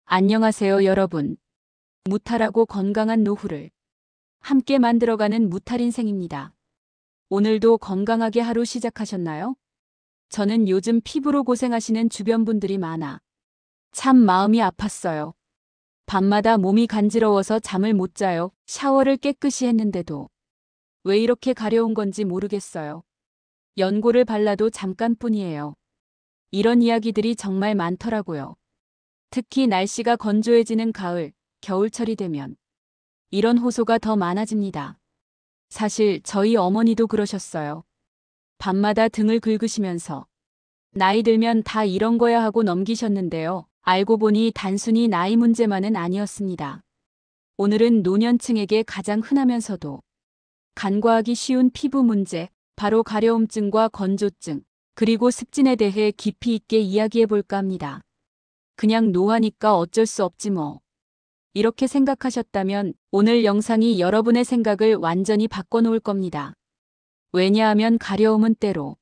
안녕하세요, 여러분. 무탈하고 건강한 노후를 함께 만들어가는 무탈 인생입니다. 오늘도 건강하게 하루 시작하셨나요? 저는 요즘 피부로 고생하시는 주변 분들이 많아 참 마음이 아팠어요. 밤마다 몸이 간지러워서 잠을 못 자요. 샤워를 깨끗이 했는데도 왜 이렇게 가려운 건지 모르겠어요. 연고를 발라도 잠깐뿐이에요. 이런 이야기들이 정말 많더라고요. 특히 날씨가 건조해지는 가을, 겨울철이 되면 이런 호소가 더 많아집니다. 사실 저희 어머니도 그러셨어요. 밤마다 등을 긁으시면서 나이 들면 다 이런 거야 하고 넘기셨는데요. 알고 보니 단순히 나이 문제만은 아니었습니다. 오늘은 노년층에게 가장 흔하면서도 간과하기 쉬운 피부 문제, 바로 가려움증과 건조증, 그리고 습진에 대해 깊이 있게 이야기해 볼까 합니다. 그냥 노화니까 어쩔 수 없지 뭐. 이렇게 생각하셨다면 오늘 영상이 여러분의 생각을 완전히 바꿔놓을 겁니다. 왜냐하면 가려움은 때로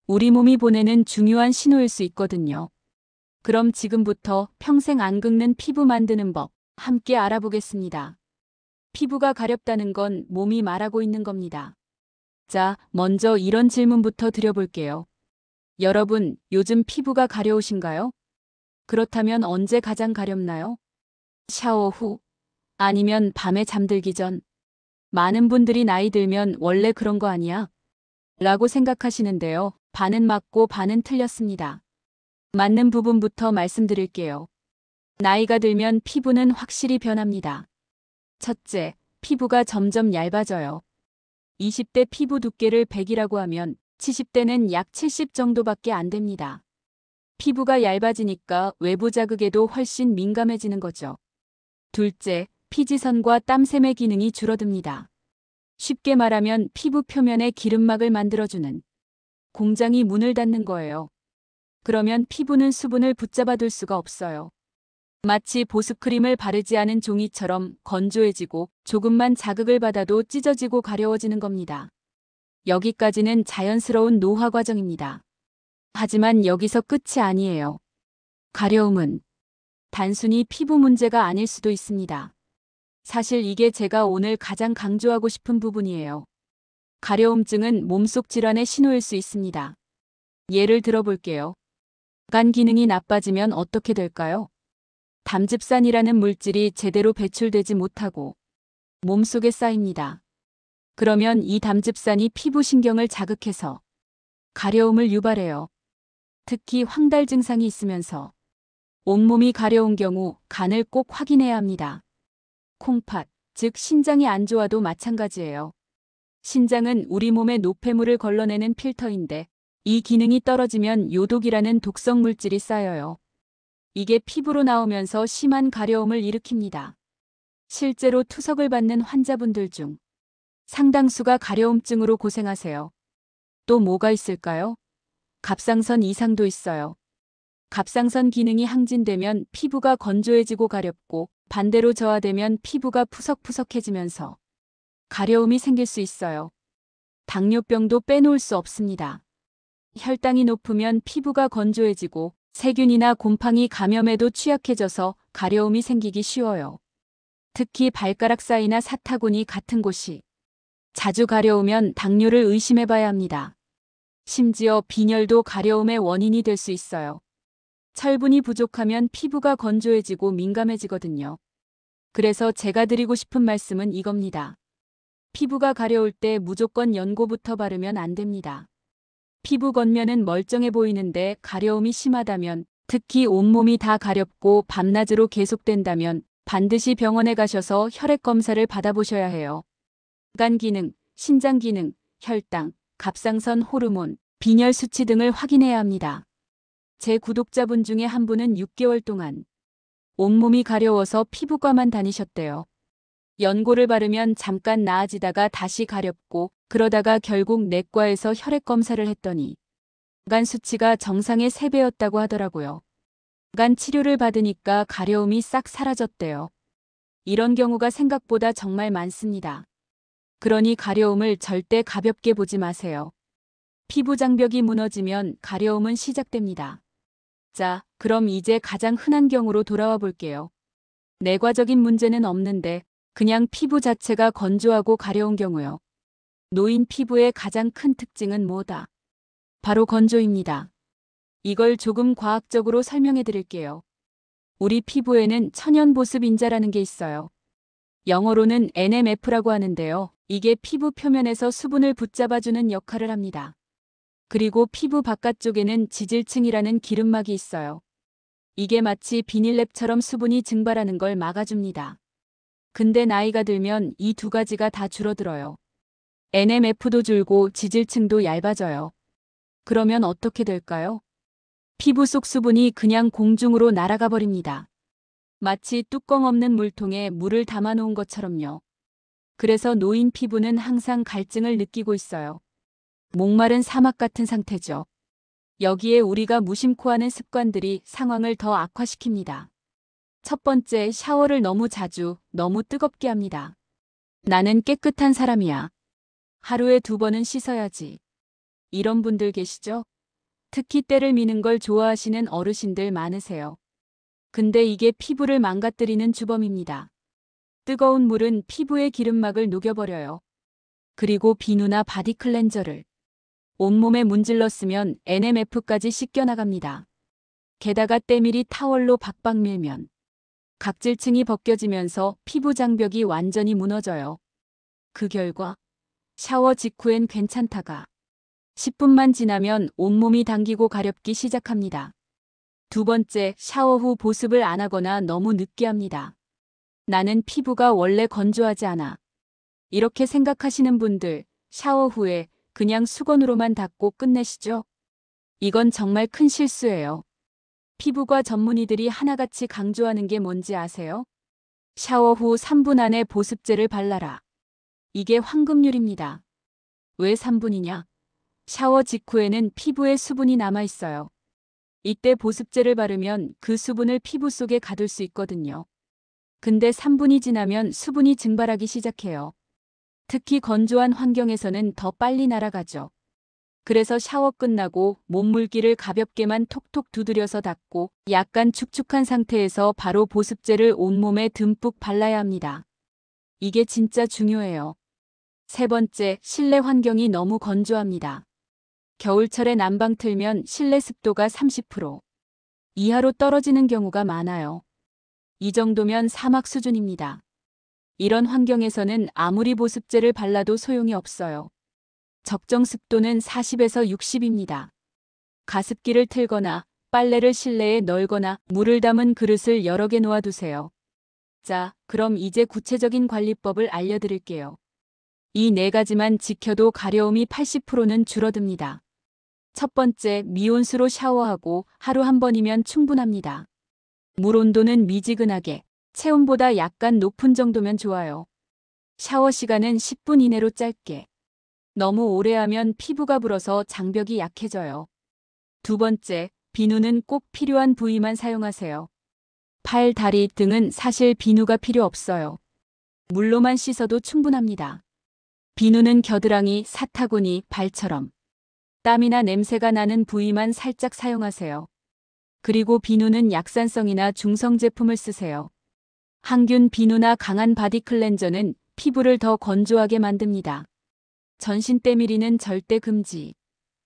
우리 몸이 보내는 중요한 신호일 수 있거든요. 그럼 지금부터 평생 안 긁는 피부 만드는 법 함께 알아보겠습니다. 피부가 가렵다는 건 몸이 말하고 있는 겁니다. 자, 먼저 이런 질문부터 드려볼게요. 여러분, 요즘 피부가 가려우신가요? 그렇다면 언제 가장 가렵나요? 샤워 후? 아니면 밤에 잠들기 전? 많은 분들이 나이 들면 원래 그런 거 아니야? 라고 생각하시는데요. 반은 맞고 반은 틀렸습니다. 맞는 부분부터 말씀드릴게요. 나이가 들면 피부는 확실히 변합니다. 첫째, 피부가 점점 얇아져요. 20대 피부 두께를 100이라고 하면 70대는 약 70 정도밖에 안 됩니다. 피부가 얇아지니까 외부 자극에도 훨씬 민감해지는 거죠. 둘째, 피지선과 땀샘의 기능이 줄어듭니다. 쉽게 말하면 피부 표면에 기름막을 만들어주는 공장이 문을 닫는 거예요. 그러면 피부는 수분을 붙잡아둘 수가 없어요. 마치 보습크림을 바르지 않은 종이처럼 건조해지고 조금만 자극을 받아도 찢어지고 가려워지는 겁니다. 여기까지는 자연스러운 노화 과정입니다. 하지만 여기서 끝이 아니에요. 가려움은 단순히 피부 문제가 아닐 수도 있습니다. 사실 이게 제가 오늘 가장 강조하고 싶은 부분이에요. 가려움증은 몸속 질환의 신호일 수 있습니다. 예를 들어볼게요. 간 기능이 나빠지면 어떻게 될까요? 담즙산이라는 물질이 제대로 배출되지 못하고 몸속에 쌓입니다. 그러면 이 담즙산이 피부 신경을 자극해서 가려움을 유발해요. 특히 황달 증상이 있으면서 온몸이 가려운 경우 간을 꼭 확인해야 합니다. 콩팥, 즉 신장이 안 좋아도 마찬가지예요. 신장은 우리 몸의 노폐물을 걸러내는 필터인데 이 기능이 떨어지면 요독이라는 독성 물질이 쌓여요. 이게 피부로 나오면서 심한 가려움을 일으킵니다. 실제로 투석을 받는 환자분들 중 상당수가 가려움증으로 고생하세요. 또 뭐가 있을까요? 갑상선 이상도 있어요. 갑상선 기능이 항진되면 피부가 건조해지고 가렵고 반대로 저하되면 피부가 푸석푸석해지면서 가려움이 생길 수 있어요. 당뇨병도 빼놓을 수 없습니다. 혈당이 높으면 피부가 건조해지고 세균이나 곰팡이 감염에도 취약해져서 가려움이 생기기 쉬워요. 특히 발가락 사이나 사타구니 같은 곳이 자주 가려우면 당뇨를 의심해 봐야 합니다. 심지어 빈혈도 가려움의 원인이 될 수 있어요. 철분이 부족하면 피부가 건조해지고 민감해지거든요. 그래서 제가 드리고 싶은 말씀은 이겁니다. 피부가 가려울 때 무조건 연고부터 바르면 안 됩니다. 피부 겉면은 멀쩡해 보이는데 가려움이 심하다면, 특히 온몸이 다 가렵고 밤낮으로 계속된다면 반드시 병원에 가셔서 혈액 검사를 받아보셔야 해요. 간 기능, 신장 기능, 혈당, 갑상선 호르몬, 빈혈 수치 등을 확인해야 합니다. 제 구독자분 중에 한 분은 6개월 동안 온몸이 가려워서 피부과만 다니셨대요. 연고를 바르면 잠깐 나아지다가 다시 가렵고 그러다가 결국 내과에서 혈액 검사를 했더니 간 수치가 정상의 3배였다고 하더라고요. 간 치료를 받으니까 가려움이 싹 사라졌대요. 이런 경우가 생각보다 정말 많습니다. 그러니 가려움을 절대 가볍게 보지 마세요. 피부 장벽이 무너지면 가려움은 시작됩니다. 자, 그럼 이제 가장 흔한 경우로 돌아와 볼게요. 내과적인 문제는 없는데 그냥 피부 자체가 건조하고 가려운 경우요. 노인 피부의 가장 큰 특징은 뭐다? 바로 건조입니다. 이걸 조금 과학적으로 설명해 드릴게요. 우리 피부에는 천연 보습 인자라는 게 있어요. 영어로는 NMF라고 하는데요. 이게 피부 표면에서 수분을 붙잡아주는 역할을 합니다. 그리고 피부 바깥쪽에는 지질층이라는 기름막이 있어요. 이게 마치 비닐랩처럼 수분이 증발하는 걸 막아줍니다. 근데 나이가 들면 이 두 가지가 다 줄어들어요. NMF도 줄고 지질층도 얇아져요. 그러면 어떻게 될까요? 피부 속 수분이 그냥 공중으로 날아가 버립니다. 마치 뚜껑 없는 물통에 물을 담아 놓은 것처럼요. 그래서 노인 피부는 항상 갈증을 느끼고 있어요. 목마른 사막 같은 상태죠. 여기에 우리가 무심코 하는 습관들이 상황을 더 악화시킵니다. 첫 번째, 샤워를 너무 자주, 너무 뜨겁게 합니다. 나는 깨끗한 사람이야. 하루에 2번은 씻어야지. 이런 분들 계시죠? 특히 때를 미는 걸 좋아하시는 어르신들 많으세요. 근데 이게 피부를 망가뜨리는 주범입니다. 뜨거운 물은 피부의 기름막을 녹여버려요. 그리고 비누나 바디 클렌저를 온몸에 문질러 쓰면 NMF까지 씻겨나갑니다. 게다가 때밀이 타월로 박박 밀면 각질층이 벗겨지면서 피부 장벽이 완전히 무너져요. 그 결과 샤워 직후엔 괜찮다가 10분만 지나면 온몸이 당기고 가렵기 시작합니다. 두 번째, 샤워 후 보습을 안 하거나 너무 늦게 합니다. 나는 피부가 원래 건조하지 않아. 이렇게 생각하시는 분들, 샤워 후에 그냥 수건으로만 닦고 끝내시죠? 이건 정말 큰 실수예요. 피부과 전문의들이 하나같이 강조하는 게 뭔지 아세요? 샤워 후 3분 안에 보습제를 발라라. 이게 황금률입니다. 왜 3분이냐? 샤워 직후에는 피부에 수분이 남아 있어요. 이때 보습제를 바르면 그 수분을 피부 속에 가둘 수 있거든요. 근데 3분이 지나면 수분이 증발하기 시작해요. 특히 건조한 환경에서는 더 빨리 날아가죠. 그래서 샤워 끝나고 몸물기를 가볍게만 톡톡 두드려서 닦고 약간 축축한 상태에서 바로 보습제를 온몸에 듬뿍 발라야 합니다. 이게 진짜 중요해요. 세 번째, 실내 환경이 너무 건조합니다. 겨울철에 난방 틀면 실내 습도가 30% 이하로 떨어지는 경우가 많아요. 이 정도면 사막 수준입니다. 이런 환경에서는 아무리 보습제를 발라도 소용이 없어요. 적정 습도는 40에서 60입니다. 가습기를 틀거나 빨래를 실내에 널거나 물을 담은 그릇을 여러 개 놓아두세요. 자, 그럼 이제 구체적인 관리법을 알려드릴게요. 이 4가지만 지켜도 가려움이 80%는 줄어듭니다. 첫 번째, 미온수로 샤워하고 하루 1번이면 충분합니다. 물 온도는 미지근하게, 체온보다 약간 높은 정도면 좋아요. 샤워 시간은 10분 이내로 짧게. 너무 오래 하면 피부가 불어서 장벽이 약해져요. 두 번째, 비누는 꼭 필요한 부위만 사용하세요. 팔, 다리 등은 사실 비누가 필요 없어요. 물로만 씻어도 충분합니다. 비누는 겨드랑이, 사타구니, 발처럼 땀이나 냄새가 나는 부위만 살짝 사용하세요. 그리고 비누는 약산성이나 중성 제품을 쓰세요. 항균 비누나 강한 바디 클렌저는 피부를 더 건조하게 만듭니다. 전신 때밀이는 절대 금지.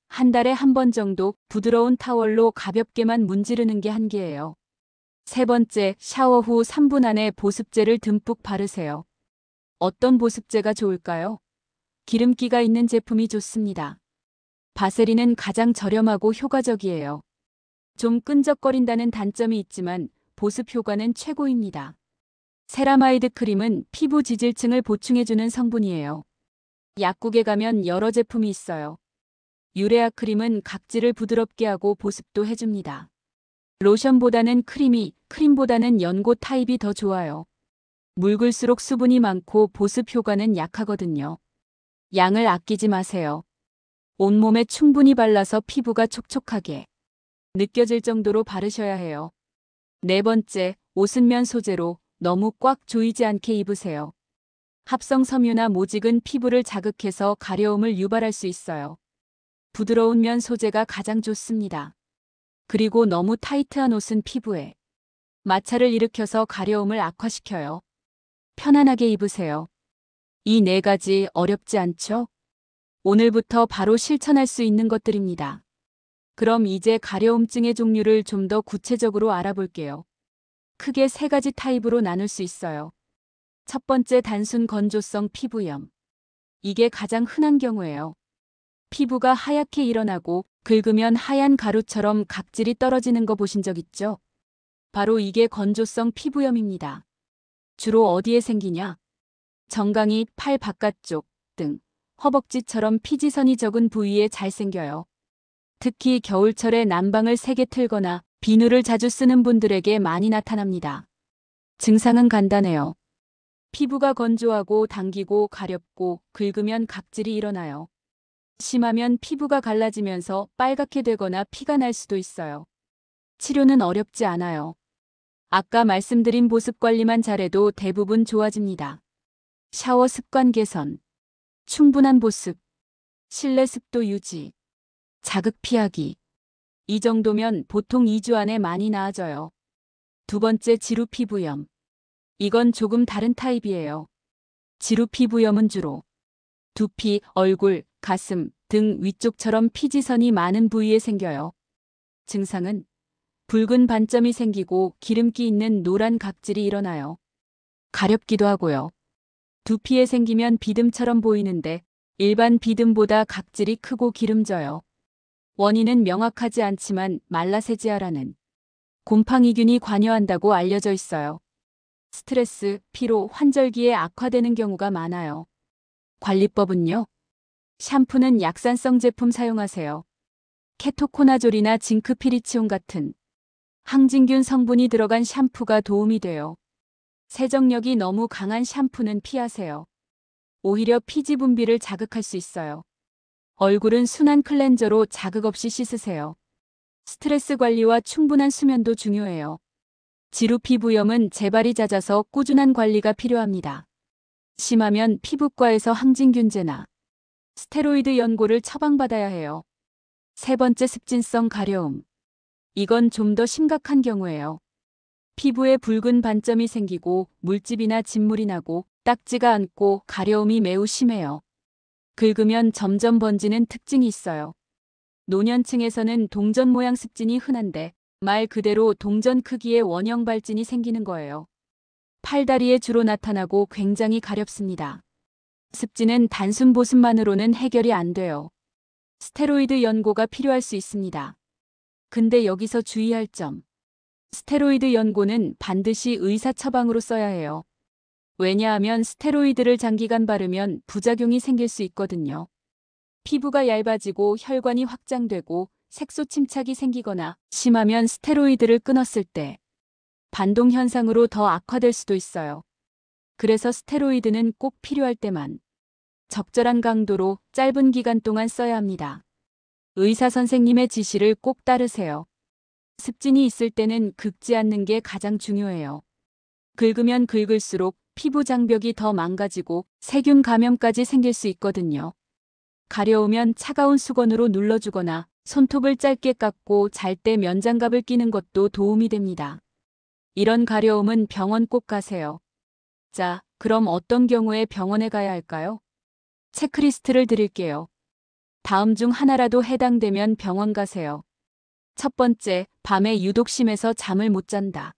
한 달에 1번 정도 부드러운 타월로 가볍게만 문지르는 게 한계예요. 세 번째, 샤워 후 3분 안에 보습제를 듬뿍 바르세요. 어떤 보습제가 좋을까요? 기름기가 있는 제품이 좋습니다. 바세린은 가장 저렴하고 효과적이에요. 좀 끈적거린다는 단점이 있지만 보습 효과는 최고입니다. 세라마이드 크림은 피부 지질층을 보충해주는 성분이에요. 약국에 가면 여러 제품이 있어요. 유레아 크림은 각질을 부드럽게 하고 보습도 해줍니다. 로션보다는 크림보다는 연고 타입이 더 좋아요. 묽을수록 수분이 많고 보습 효과는 약하거든요. 양을 아끼지 마세요. 온몸에 충분히 발라서 피부가 촉촉하게 느껴질 정도로 바르셔야 해요. 네 번째, 옷은 면 소재로 너무 꽉 조이지 않게 입으세요. 합성 섬유나 모직은 피부를 자극해서 가려움을 유발할 수 있어요. 부드러운 면 소재가 가장 좋습니다. 그리고 너무 타이트한 옷은 피부에 마찰을 일으켜서 가려움을 악화시켜요. 편안하게 입으세요. 이 4가지 어렵지 않죠? 오늘부터 바로 실천할 수 있는 것들입니다. 그럼 이제 가려움증의 종류를 좀 더 구체적으로 알아볼게요. 크게 3가지 타입으로 나눌 수 있어요. 첫 번째, 단순 건조성 피부염. 이게 가장 흔한 경우예요. 피부가 하얗게 일어나고 긁으면 하얀 가루처럼 각질이 떨어지는 거 보신 적 있죠? 바로 이게 건조성 피부염입니다. 주로 어디에 생기냐? 정강이, 팔 바깥쪽 등 허벅지처럼 피지선이 적은 부위에 잘 생겨요. 특히 겨울철에 난방을 세게 틀거나 비누를 자주 쓰는 분들에게 많이 나타납니다. 증상은 간단해요. 피부가 건조하고 당기고 가렵고 긁으면 각질이 일어나요. 심하면 피부가 갈라지면서 빨갛게 되거나 피가 날 수도 있어요. 치료는 어렵지 않아요. 아까 말씀드린 보습 관리만 잘해도 대부분 좋아집니다. 샤워 습관 개선, 충분한 보습, 실내 습도 유지, 자극 피하기. 이 정도면 보통 2주 안에 많이 나아져요. 두 번째, 지루 피부염. 이건 조금 다른 타입이에요. 지루 피부염은 주로 두피, 얼굴, 가슴 등 위쪽처럼 피지선이 많은 부위에 생겨요. 증상은 붉은 반점이 생기고 기름기 있는 노란 각질이 일어나요. 가렵기도 하고요. 두피에 생기면 비듬처럼 보이는데 일반 비듬보다 각질이 크고 기름져요. 원인은 명확하지 않지만 말라세지아라는 곰팡이균이 관여한다고 알려져 있어요. 스트레스, 피로, 환절기에 악화되는 경우가 많아요. 관리법은요? 샴푸는 약산성 제품 사용하세요. 케토코나졸이나 징크피리치온 같은 항진균 성분이 들어간 샴푸가 도움이 돼요. 세정력이 너무 강한 샴푸는 피하세요. 오히려 피지 분비를 자극할 수 있어요. 얼굴은 순한 클렌저로 자극 없이 씻으세요. 스트레스 관리와 충분한 수면도 중요해요. 지루 피부염은 재발이 잦아서 꾸준한 관리가 필요합니다. 심하면 피부과에서 항진균제나 스테로이드 연고를 처방받아야 해요. 세 번째, 습진성 가려움. 이건 좀 더 심각한 경우예요. 피부에 붉은 반점이 생기고 물집이나 진물이 나고 딱지가 않고 가려움이 매우 심해요. 긁으면 점점 번지는 특징이 있어요. 노년층에서는 동전 모양 습진이 흔한데 말 그대로 동전 크기의 원형 발진이 생기는 거예요. 팔다리에 주로 나타나고 굉장히 가렵습니다. 습진은 단순 보습만으로는 해결이 안 돼요. 스테로이드 연고가 필요할 수 있습니다. 근데 여기서 주의할 점. 스테로이드 연고는 반드시 의사 처방으로 써야 해요. 왜냐하면 스테로이드를 장기간 바르면 부작용이 생길 수 있거든요. 피부가 얇아지고 혈관이 확장되고 색소 침착이 생기거나 심하면 스테로이드를 끊었을 때 반동 현상으로 더 악화될 수도 있어요. 그래서 스테로이드는 꼭 필요할 때만 적절한 강도로 짧은 기간 동안 써야 합니다. 의사 선생님의 지시를 꼭 따르세요. 습진이 있을 때는 긁지 않는 게 가장 중요해요. 긁으면 긁을수록 피부 장벽이 더 망가지고 세균 감염까지 생길 수 있거든요. 가려우면 차가운 수건으로 눌러주거나 손톱을 짧게 깎고 잘 때 면장갑을 끼는 것도 도움이 됩니다. 이런 가려움은 병원 꼭 가세요. 자, 그럼 어떤 경우에 병원에 가야 할까요? 체크리스트를 드릴게요. 다음 중 하나라도 해당되면 병원 가세요. 첫 번째, 밤에 유독 심해서 잠을 못 잔다.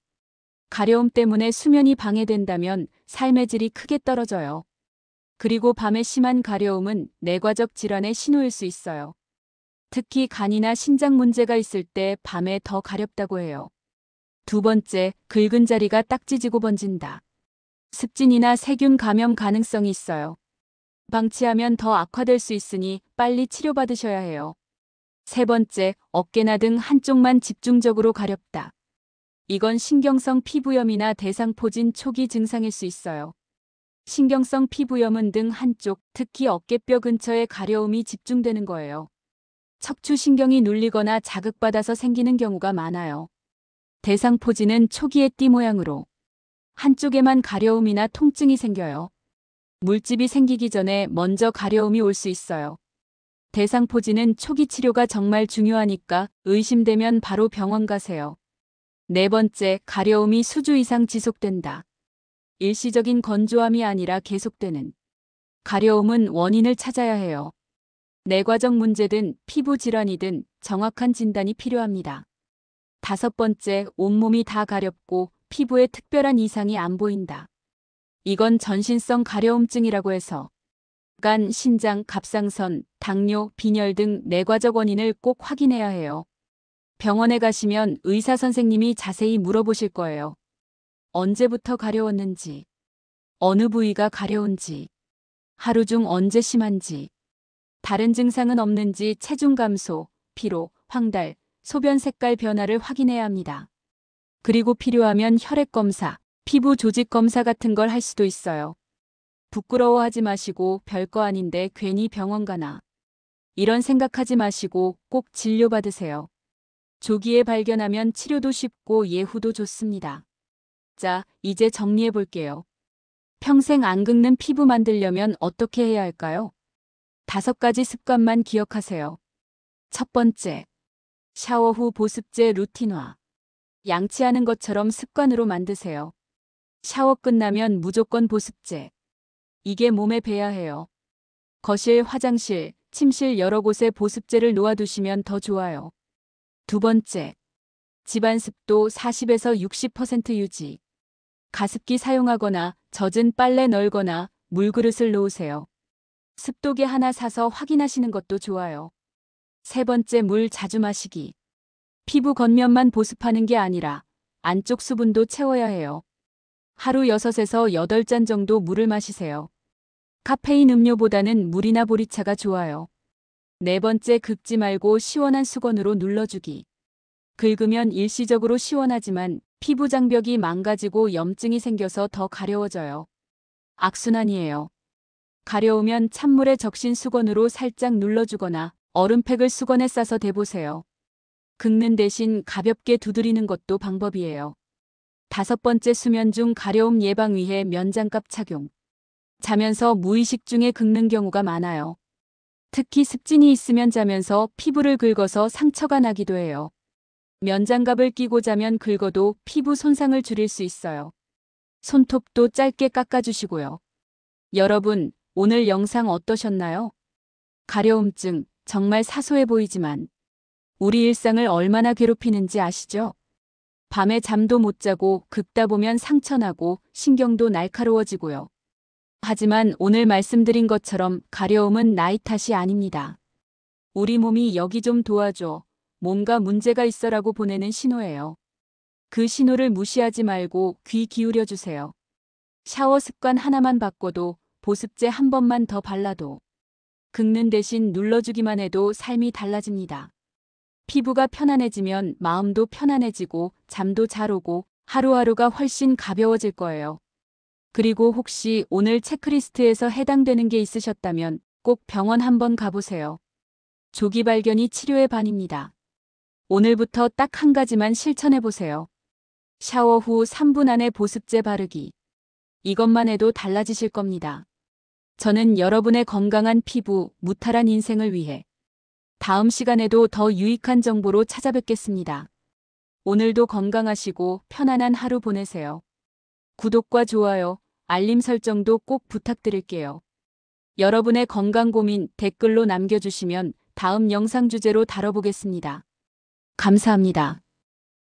가려움 때문에 수면이 방해된다면 삶의 질이 크게 떨어져요. 그리고 밤에 심한 가려움은 뇌과적 질환의 신호일 수 있어요. 특히 간이나 신장 문제가 있을 때 밤에 더 가렵다고 해요. 두 번째, 긁은 자리가 딱지지고 번진다. 습진이나 세균 감염 가능성이 있어요. 방치하면 더 악화될 수 있으니 빨리 치료받으셔야 해요. 세 번째, 어깨나 등 한쪽만 집중적으로 가렵다. 이건 신경성 피부염이나 대상포진 초기 증상일 수 있어요. 신경성 피부염은 등 한쪽, 특히 어깨뼈 근처에 가려움이 집중되는 거예요. 척추신경이 눌리거나 자극받아서 생기는 경우가 많아요. 대상포진은 초기에 띠 모양으로 한쪽에만 가려움이나 통증이 생겨요. 물집이 생기기 전에 먼저 가려움이 올 수 있어요. 대상포진은 초기 치료가 정말 중요하니까 의심되면 바로 병원 가세요. 네 번째, 가려움이 수주 이상 지속된다. 일시적인 건조함이 아니라 계속되는 가려움은 원인을 찾아야 해요. 내과적 문제든 피부 질환이든 정확한 진단이 필요합니다. 다섯 번째, 온몸이 다 가렵고 피부에 특별한 이상이 안 보인다. 이건 전신성 가려움증이라고 해서 간, 신장, 갑상선, 당뇨, 빈혈 등 내과적 원인을 꼭 확인해야 해요. 병원에 가시면 의사 선생님이 자세히 물어보실 거예요. 언제부터 가려웠는지, 어느 부위가 가려운지, 하루 중 언제 심한지, 다른 증상은 없는지 체중 감소, 피로, 황달, 소변 색깔 변화를 확인해야 합니다. 그리고 필요하면 혈액 검사, 피부 조직 검사 같은 걸 할 수도 있어요. 부끄러워하지 마시고 별거 아닌데 괜히 병원 가나. 이런 생각하지 마시고 꼭 진료받으세요. 조기에 발견하면 치료도 쉽고 예후도 좋습니다. 자, 이제 정리해 볼게요. 평생 안 긁는 피부 만들려면 어떻게 해야 할까요? 5가지 습관만 기억하세요. 첫 번째, 샤워 후 보습제 루틴화. 양치하는 것처럼 습관으로 만드세요. 샤워 끝나면 무조건 보습제. 이게 몸에 배야 해요. 거실, 화장실, 침실 여러 곳에 보습제를 놓아두시면 더 좋아요. 두 번째, 집안 습도 40에서 60% 유지. 가습기 사용하거나 젖은 빨래 널거나 물그릇을 놓으세요. 습도계 하나 사서 확인하시는 것도 좋아요. 세 번째, 물 자주 마시기. 피부 겉면만 보습하는 게 아니라 안쪽 수분도 채워야 해요. 하루 6에서 8잔 정도 물을 마시세요. 카페인 음료보다는 물이나 보리차가 좋아요. 네 번째, 긁지 말고 시원한 수건으로 눌러주기. 긁으면 일시적으로 시원하지만 피부 장벽이 망가지고 염증이 생겨서 더 가려워져요. 악순환이에요. 가려우면 찬물에 적신 수건으로 살짝 눌러주거나 얼음팩을 수건에 싸서 대보세요. 긁는 대신 가볍게 두드리는 것도 방법이에요. 다섯 번째, 수면 중 가려움 예방 위해 면장갑 착용. 자면서 무의식 중에 긁는 경우가 많아요. 특히 습진이 있으면 자면서 피부를 긁어서 상처가 나기도 해요. 면장갑을 끼고 자면 긁어도 피부 손상을 줄일 수 있어요. 손톱도 짧게 깎아주시고요. 여러분, 오늘 영상 어떠셨나요? 가려움증, 정말 사소해 보이지만 우리 일상을 얼마나 괴롭히는지 아시죠? 밤에 잠도 못 자고 긁다 보면 상처나고 신경도 날카로워지고요. 하지만 오늘 말씀드린 것처럼 가려움은 나이 탓이 아닙니다. 우리 몸이 여기 좀 도와줘, 뭔가 문제가 있어라고 보내는 신호예요. 그 신호를 무시하지 말고 귀 기울여 주세요. 샤워 습관 하나만 바꿔도, 보습제 한 번만 더 발라도, 긁는 대신 눌러주기만 해도 삶이 달라집니다. 피부가 편안해지면 마음도 편안해지고 잠도 잘 오고 하루하루가 훨씬 가벼워질 거예요. 그리고 혹시 오늘 체크리스트에서 해당되는 게 있으셨다면 꼭 병원 한번 가보세요. 조기 발견이 치료의 반입니다. 오늘부터 딱 한 가지만 실천해보세요. 샤워 후 3분 안에 보습제 바르기. 이것만 해도 달라지실 겁니다. 저는 여러분의 건강한 피부, 무탈한 인생을 위해 다음 시간에도 더 유익한 정보로 찾아뵙겠습니다. 오늘도 건강하시고 편안한 하루 보내세요. 구독과 좋아요, 알림 설정도 꼭 부탁드릴게요. 여러분의 건강 고민 댓글로 남겨주시면 다음 영상 주제로 다뤄보겠습니다. 감사합니다.